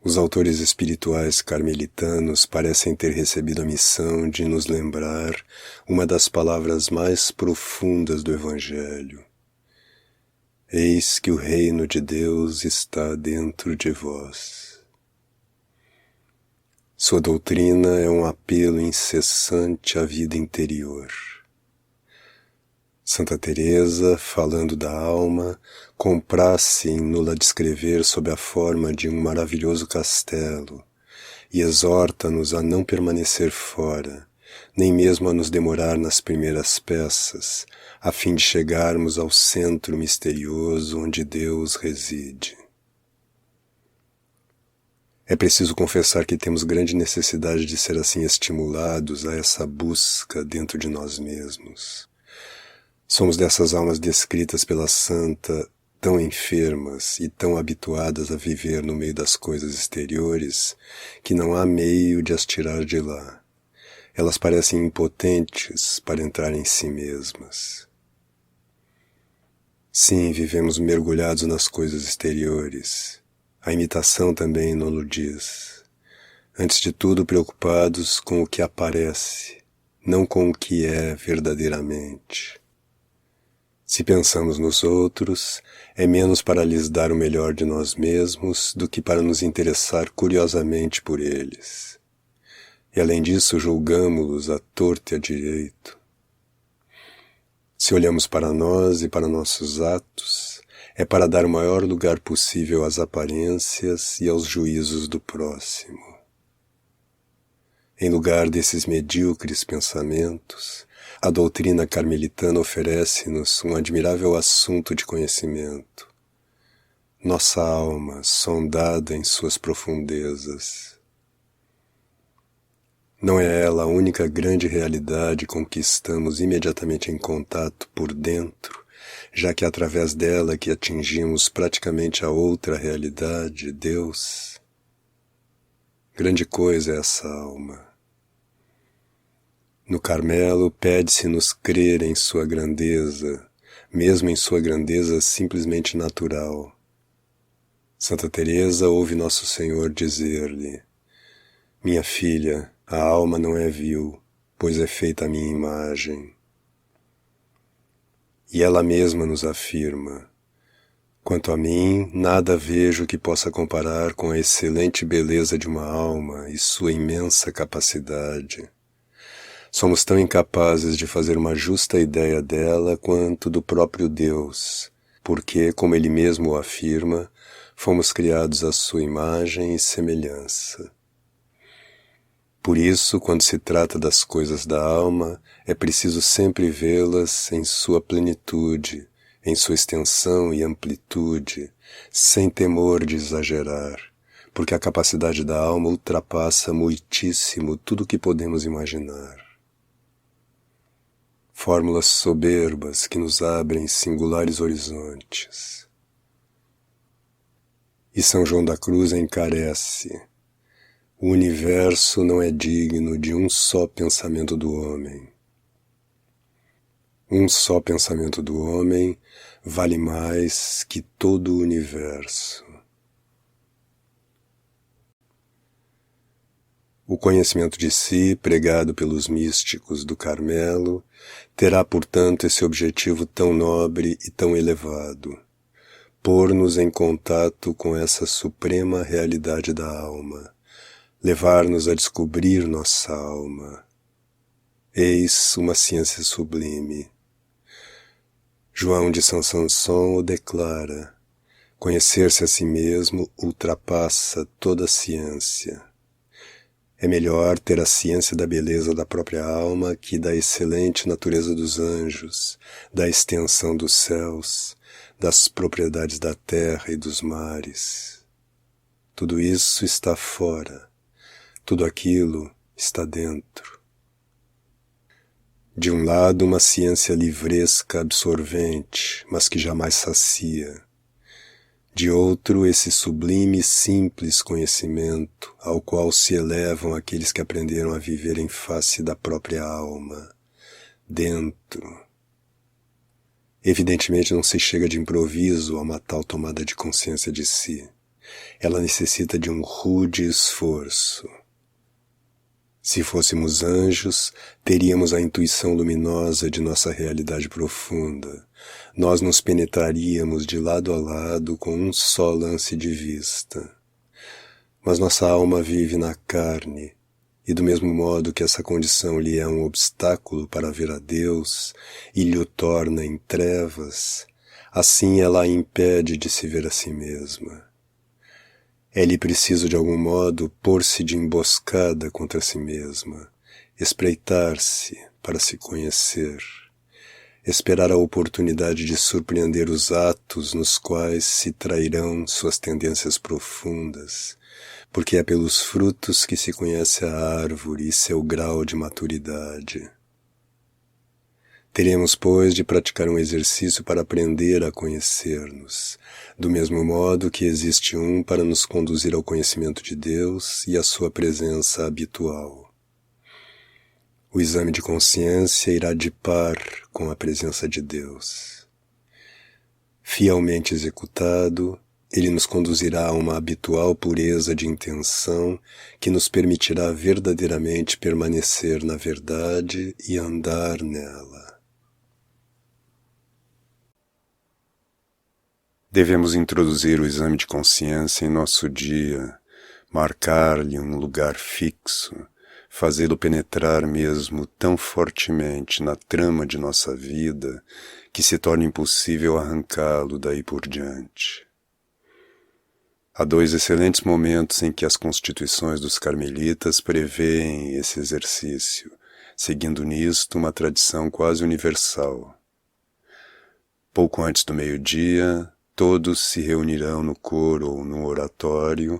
Os autores espirituais carmelitanos parecem ter recebido a missão de nos lembrar uma das palavras mais profundas do Evangelho. Eis que o reino de Deus está dentro de vós. Sua doutrina é um apelo incessante à vida interior. Santa Teresa, falando da alma, compraz-se em nos-la descrever sob a forma de um maravilhoso castelo e exorta-nos a não permanecer fora, nem mesmo a nos demorar nas primeiras peças, a fim de chegarmos ao centro misterioso onde Deus reside. É preciso confessar que temos grande necessidade de ser assim estimulados a essa busca dentro de nós mesmos. Somos dessas almas descritas pela santa, tão enfermas e tão habituadas a viver no meio das coisas exteriores, que não há meio de as tirar de lá. Elas parecem impotentes para entrar em si mesmas. Sim, vivemos mergulhados nas coisas exteriores. A imitação também não-lo diz. Antes de tudo, preocupados com o que aparece, não com o que é verdadeiramente. Se pensamos nos outros, é menos para lhes dar o melhor de nós mesmos do que para nos interessar curiosamente por eles. E além disso, julgamo-los à torto e à direito. Se olhamos para nós e para nossos atos, é para dar o maior lugar possível às aparências e aos juízos do próximo. Em lugar desses medíocres pensamentos, a doutrina carmelitana oferece-nos um admirável assunto de conhecimento. Nossa alma, sondada em suas profundezas. Não é ela a única grande realidade com que estamos imediatamente em contato por dentro, já que é através dela que atingimos praticamente a outra realidade, Deus? Grande coisa é essa alma. No Carmelo pede-se-nos crer em sua grandeza, mesmo em sua grandeza simplesmente natural. Santa Teresa ouve Nosso Senhor dizer-lhe: minha filha, a alma não é vil, pois é feita à minha imagem. E ela mesma nos afirma: quanto a mim, nada vejo que possa comparar com a excelente beleza de uma alma e sua imensa capacidade. Somos tão incapazes de fazer uma justa ideia dela quanto do próprio Deus, porque, como ele mesmo o afirma, fomos criados à sua imagem e semelhança. Por isso, quando se trata das coisas da alma, é preciso sempre vê-las em sua plenitude, em sua extensão e amplitude, sem temor de exagerar, porque a capacidade da alma ultrapassa muitíssimo tudo o que podemos imaginar. Fórmulas soberbas que nos abrem singulares horizontes. E São João da Cruz encarece: o universo não é digno de um só pensamento do homem. Um só pensamento do homem vale mais que todo o universo. O conhecimento de si, pregado pelos místicos do Carmelo, terá, portanto, esse objetivo tão nobre e tão elevado: pôr-nos em contato com essa suprema realidade da alma, levar-nos a descobrir nossa alma. Eis uma ciência sublime. João de São Sansão o declara: conhecer-se a si mesmo ultrapassa toda a ciência. É melhor ter a ciência da beleza da própria alma que da excelente natureza dos anjos, da extensão dos céus, das propriedades da terra e dos mares. Tudo isso está fora, tudo aquilo está dentro. De um lado, uma ciência livresca, absorvente, mas que jamais sacia. De outro, esse sublime e simples conhecimento ao qual se elevam aqueles que aprenderam a viver em face da própria alma, dentro. Evidentemente não se chega de improviso a uma tal tomada de consciência de si. ela necessita de um rude esforço. Se fôssemos anjos, teríamos a intuição luminosa de nossa realidade profunda. Nós nos penetraríamos de lado a lado com um só lance de vista. Mas nossa alma vive na carne, e do mesmo modo que essa condição lhe é um obstáculo para ver a Deus e lhe o torna em trevas, assim ela a impede de se ver a si mesma. É-lhe preciso, de algum modo, pôr-se de emboscada contra si mesma, espreitar-se para se conhecer, esperar a oportunidade de surpreender os atos nos quais se trairão suas tendências profundas, porque é pelos frutos que se conhece a árvore e seu grau de maturidade. Teremos, pois, de praticar um exercício para aprender a conhecer-nos, do mesmo modo que existe um para nos conduzir ao conhecimento de Deus e à sua presença habitual. O exame de consciência irá de par com a presença de Deus. Fielmente executado, ele nos conduzirá a uma habitual pureza de intenção que nos permitirá verdadeiramente permanecer na verdade e andar nela. Devemos introduzir o exame de consciência em nosso dia, marcar-lhe um lugar fixo, fazê-lo penetrar mesmo tão fortemente na trama de nossa vida que se torne impossível arrancá-lo daí por diante. Há 2 excelentes momentos em que as constituições dos carmelitas prevêem esse exercício, seguindo nisto uma tradição quase universal. Pouco antes do meio-dia, todos se reunirão no coro ou no oratório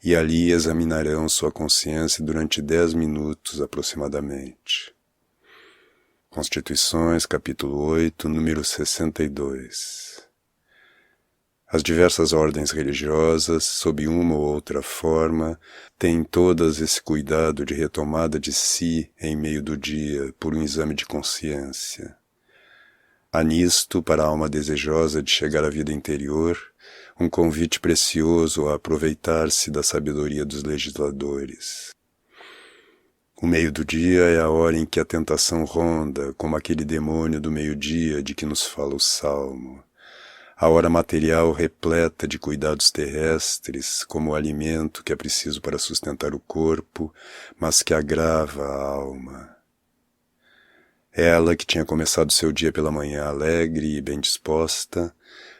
e ali examinarão sua consciência durante 10 minutos aproximadamente. Constituições, capítulo 8, número 62. As diversas ordens religiosas, sob uma ou outra forma, têm todas esse cuidado de retomada de si em meio do dia por um exame de consciência. Há nisto, para a alma desejosa de chegar à vida interior, um convite precioso a aproveitar-se da sabedoria dos legisladores. O meio do dia é a hora em que a tentação ronda, como aquele demônio do meio-dia de que nos fala o Salmo. A hora material repleta de cuidados terrestres, como o alimento que é preciso para sustentar o corpo, mas que agrava a alma. Ela, que tinha começado seu dia pela manhã alegre e bem disposta,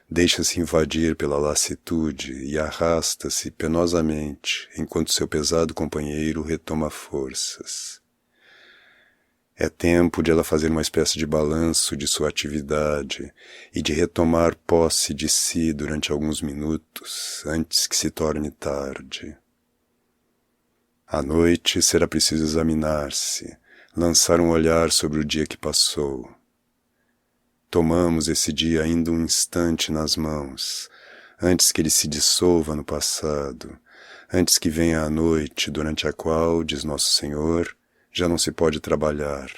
deixa-se invadir pela lassitude e arrasta-se penosamente, enquanto seu pesado companheiro retoma forças. É tempo de ela fazer uma espécie de balanço de sua atividade e de retomar posse de si durante alguns minutos, antes que se torne tarde. À noite será preciso examinar-se, lançar um olhar sobre o dia que passou. Tomamos esse dia ainda um instante nas mãos, antes que ele se dissolva no passado, antes que venha a noite, durante a qual, diz Nosso Senhor, já não se pode trabalhar.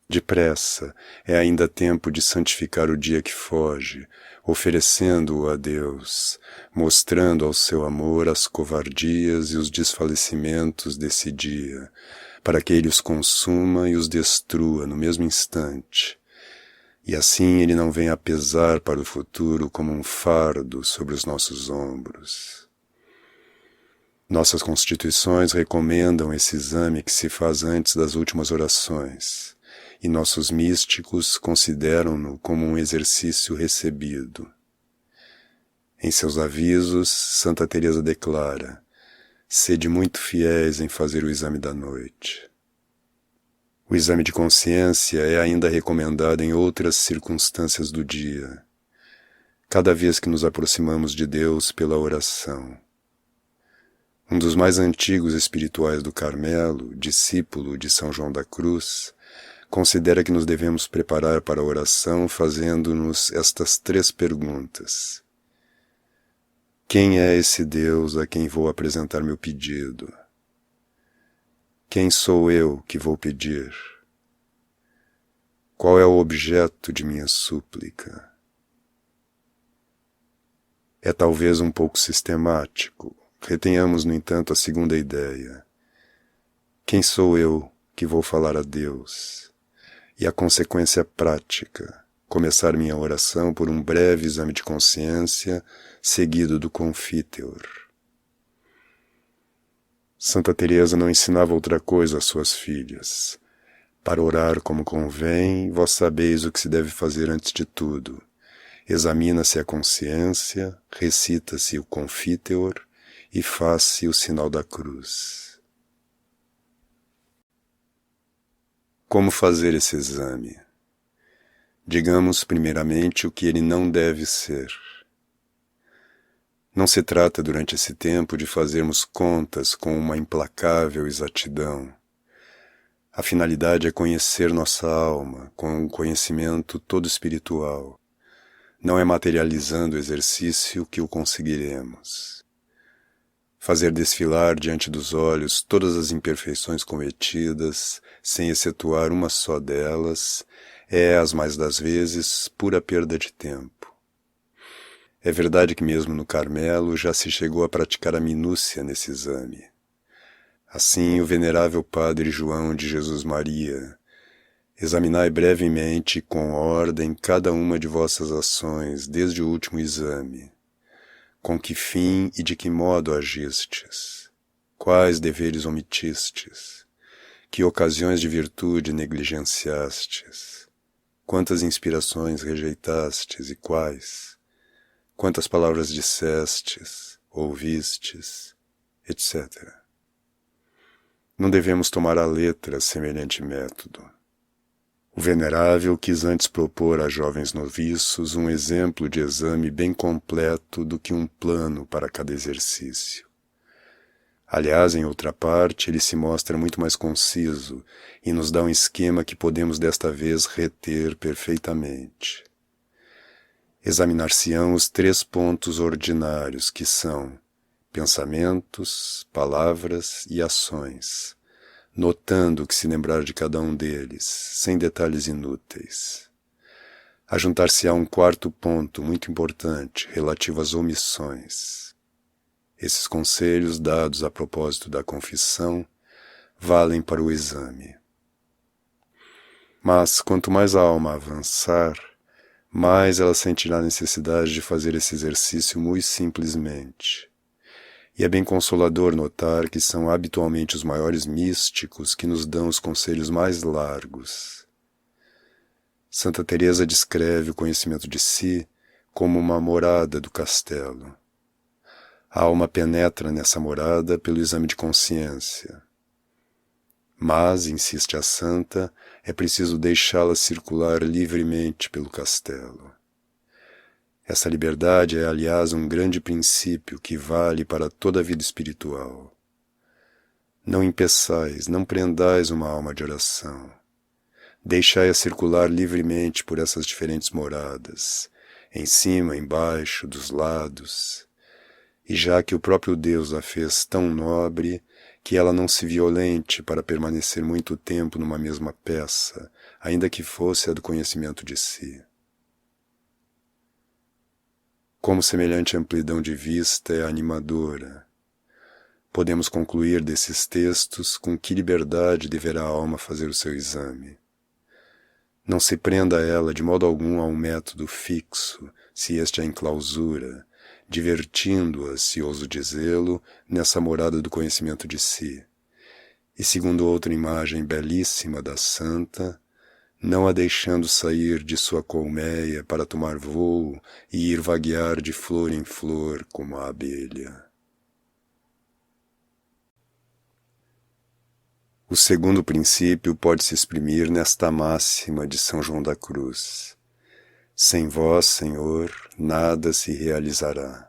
Depressa, é ainda tempo de santificar o dia que foge, oferecendo-o a Deus, mostrando ao seu amor as covardias e os desfalecimentos desse dia, para que ele os consuma e os destrua no mesmo instante, e assim ele não venha a pesar para o futuro como um fardo sobre os nossos ombros. Nossas constituições recomendam esse exame que se faz antes das últimas orações, e nossos místicos consideram-no como um exercício recebido. Em seus avisos, Santa Teresa declara: sede muito fiéis em fazer o exame da noite. O exame de consciência é ainda recomendado em outras circunstâncias do dia, cada vez que nos aproximamos de Deus pela oração. Um dos mais antigos espirituais do Carmelo, discípulo de São João da Cruz, considera que nos devemos preparar para a oração fazendo-nos estas 3 perguntas. Quem é esse Deus a quem vou apresentar meu pedido? Quem sou eu que vou pedir? Qual é o objeto de minha súplica? É talvez um pouco sistemático. Retenhamos, no entanto, a segunda ideia. Quem sou eu que vou falar a Deus? E a consequência prática, começar minha oração por um breve exame de consciência, seguido do confiteor. Santa Teresa não ensinava outra coisa às suas filhas. Para orar como convém, vós sabeis o que se deve fazer antes de tudo. Examina-se a consciência, recita-se o confiteor e faz-se o sinal da cruz. Como fazer esse exame? Digamos primeiramente o que ele não deve ser. Não se trata durante esse tempo de fazermos contas com uma implacável exatidão. A finalidade é conhecer nossa alma com um conhecimento todo espiritual. Não é materializando o exercício que o conseguiremos. Fazer desfilar diante dos olhos todas as imperfeições cometidas, sem excetuar uma só delas, é, as mais das vezes, pura perda de tempo. É verdade que mesmo no Carmelo já se chegou a praticar a minúcia nesse exame. Assim, o venerável Padre João de Jesus Maria: examinai brevemente e com ordem cada uma de vossas ações desde o último exame. Com que fim e de que modo agistes? Quais deveres omitistes? Que ocasiões de virtude negligenciastes? Quantas inspirações rejeitastes e quais? Quantas palavras dissestes, ouvistes, etc. Não devemos tomar à letra semelhante método. O venerável quis antes propor a jovens noviços um exemplo de exame bem completo do que um plano para cada exercício. Aliás, em outra parte, ele se mostra muito mais conciso e nos dá um esquema que podemos desta vez reter perfeitamente. Examinar-se-ão os 3 pontos ordinários que são pensamentos, palavras e ações, notando o que se lembrar de cada um deles, sem detalhes inúteis. Ajuntar-se-á um 4º ponto muito importante, relativo às omissões. Esses conselhos, dados a propósito da confissão, valem para o exame. Mas, quanto mais a alma avançar, mais ela sentirá a necessidade de fazer esse exercício muito simplesmente. E é bem consolador notar que são habitualmente os maiores místicos que nos dão os conselhos mais largos. Santa Teresa descreve o conhecimento de si como uma morada do castelo. A alma penetra nessa morada pelo exame de consciência. Mas, insiste a santa, é preciso deixá-la circular livremente pelo castelo. Essa liberdade é, aliás, um grande princípio que vale para toda a vida espiritual. Não impeçais, não prendais uma alma de oração. Deixai-a circular livremente por essas diferentes moradas, em cima, embaixo, dos lados. E já que o próprio Deus a fez tão nobre, que ela não se violente para permanecer muito tempo numa mesma peça, ainda que fosse a do conhecimento de si. Como semelhante amplidão de vista é animadora, podemos concluir desses textos com que liberdade deverá a alma fazer o seu exame. Não se prenda a ela de modo algum a um método fixo, se este é em clausura, divertindo-a, se ouso dizê-lo, nessa morada do conhecimento de si. E segundo outra imagem belíssima da santa, não a deixando sair de sua colmeia para tomar vôo e ir vaguear de flor em flor como a abelha. O segundo princípio pode se exprimir nesta máxima de São João da Cruz: sem vós, Senhor, nada se realizará.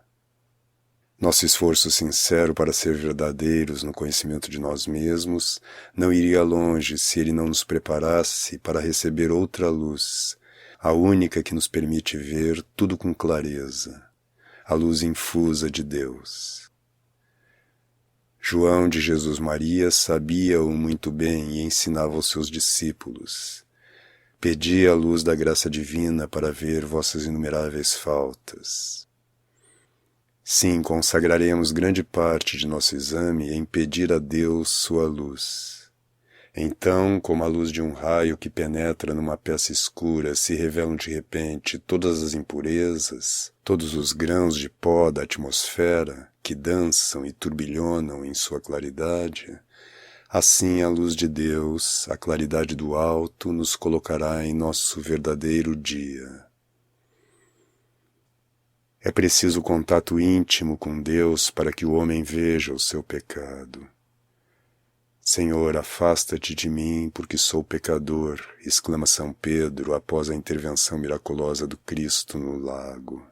Nosso esforço sincero para ser verdadeiros no conhecimento de nós mesmos não iria longe se ele não nos preparasse para receber outra luz, a única que nos permite ver tudo com clareza, a luz infusa de Deus. João de Jesus Maria sabia-o muito bem e ensinava aos seus discípulos. Pedi a luz da graça divina para ver vossas inumeráveis faltas. Sim, consagraremos grande parte de nosso exame em pedir a Deus sua luz. Então, como a luz de um raio que penetra numa peça escura, se revelam de repente todas as impurezas, todos os grãos de pó da atmosfera que dançam e turbilhonam em sua claridade, assim a luz de Deus, a claridade do alto, nos colocará em nosso verdadeiro dia. É preciso contato íntimo com Deus para que o homem veja o seu pecado. Senhor, afasta-te de mim, porque sou pecador, exclama São Pedro após a intervenção miraculosa do Cristo no lago.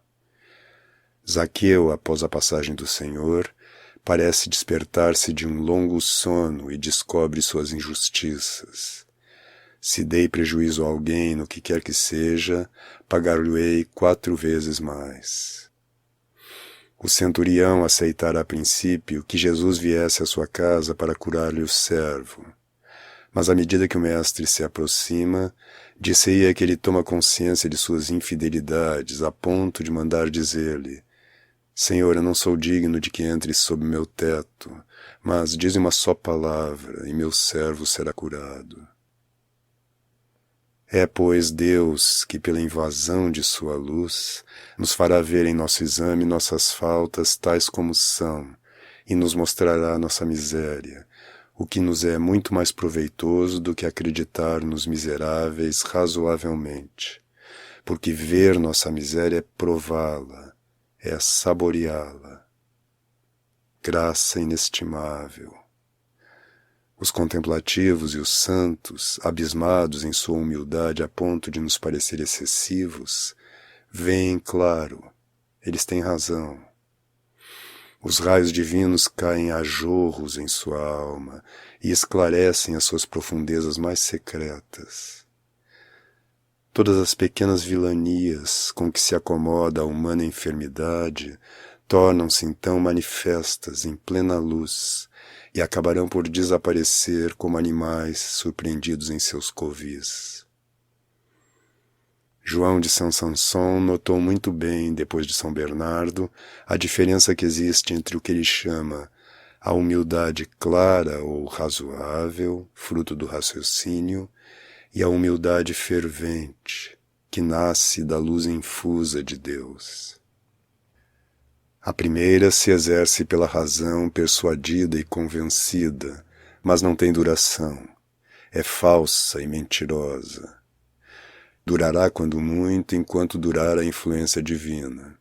Zaqueu, após a passagem do Senhor, parece despertar-se de um longo sono e descobre suas injustiças. Se dei prejuízo a alguém no que quer que seja, pagar-lhe-ei 4 vezes mais. O centurião aceitara a princípio que Jesus viesse à sua casa para curar-lhe o servo. Mas à medida que o mestre se aproxima, dir-se-ia que ele toma consciência de suas infidelidades, a ponto de mandar dizer-lhe: Senhor, eu não sou digno de que entres sob meu teto, mas dize uma só palavra, e meu servo será curado. É, pois, Deus que, pela invasão de sua luz, nos fará ver em nosso exame nossas faltas tais como são, e nos mostrará nossa miséria, o que nos é muito mais proveitoso do que acreditar nos miseráveis razoavelmente, porque ver nossa miséria é prová-la, é saboreá-la. Graça inestimável. Os contemplativos e os santos, abismados em sua humildade a ponto de nos parecer excessivos, veem claro, eles têm razão. Os raios divinos caem a jorros em sua alma e esclarecem as suas profundezas mais secretas. Todas as pequenas vilanias com que se acomoda a humana enfermidade tornam-se então manifestas em plena luz e acabarão por desaparecer como animais surpreendidos em seus covis. João de São Sanson notou muito bem, depois de São Bernardo, a diferença que existe entre o que ele chama a humildade clara ou razoável, fruto do raciocínio, e a humildade fervente, que nasce da luz infusa de Deus. A primeira se exerce pela razão persuadida e convencida, mas não tem duração. É falsa e mentirosa. Durará quando muito, enquanto durar a influência divina.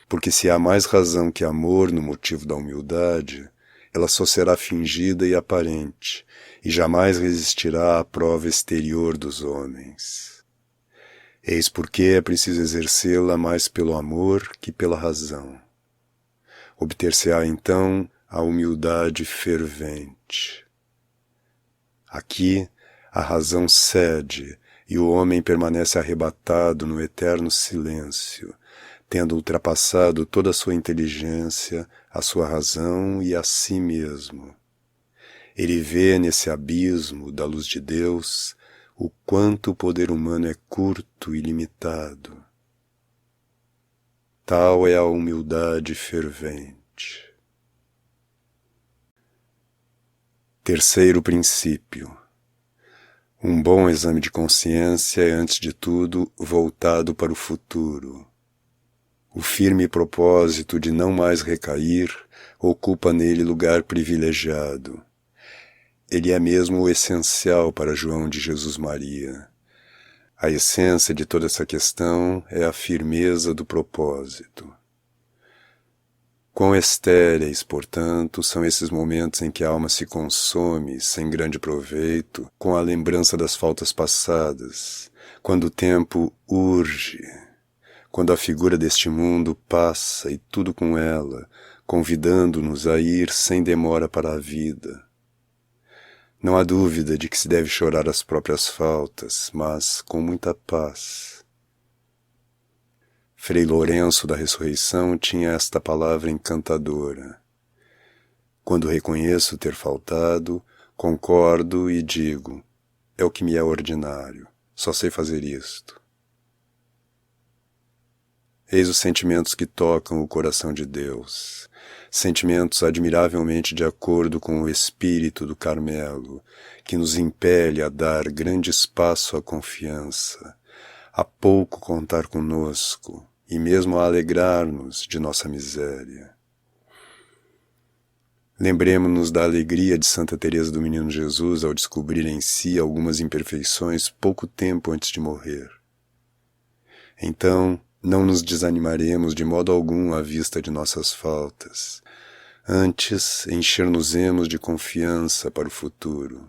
Porque se há mais razão que amor no motivo da humildade, ela só será fingida e aparente, e jamais resistirá à prova exterior dos homens. Eis porque é preciso exercê-la mais pelo amor que pela razão. Obter-se-á então a humildade fervente. Aqui a razão cede e o homem permanece arrebatado no eterno silêncio, tendo ultrapassado toda a sua inteligência, a sua razão e a si mesmo. Ele vê nesse abismo da luz de Deus o quanto o poder humano é curto e limitado. Tal é a humildade fervente. Terceiro princípio. Um bom exame de consciência é, antes de tudo, voltado para o futuro. O firme propósito de não mais recair ocupa nele lugar privilegiado. Ele é mesmo o essencial para João de Jesus Maria. A essência de toda essa questão é a firmeza do propósito. Quão estéreis, portanto, são esses momentos em que a alma se consome, sem grande proveito, com a lembrança das faltas passadas, quando o tempo urge, quando a figura deste mundo passa e tudo com ela, convidando-nos a ir sem demora para a vida. Não há dúvida de que se deve chorar as próprias faltas, mas com muita paz. Frei Lourenço da Ressurreição tinha esta palavra encantadora. Quando reconheço ter faltado, concordo e digo, é o que me é ordinário, só sei fazer isto. Eis os sentimentos que tocam o coração de Deus, sentimentos admiravelmente de acordo com o espírito do Carmelo, que nos impele a dar grande espaço à confiança, a pouco contar conosco e mesmo a alegrar-nos de nossa miséria. Lembremo-nos da alegria de Santa Teresa do Menino Jesus ao descobrir em si algumas imperfeições pouco tempo antes de morrer. Então, não nos desanimaremos de modo algum à vista de nossas faltas. Antes, encher-nos-emos de confiança para o futuro.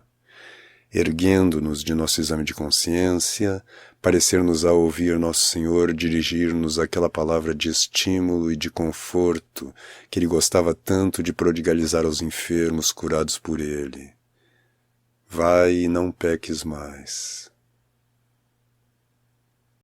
Erguendo-nos de nosso exame de consciência, parecer-nos a ouvir Nosso Senhor dirigir-nos aquela palavra de estímulo e de conforto que Ele gostava tanto de prodigalizar aos enfermos curados por Ele. Vai e não peques mais.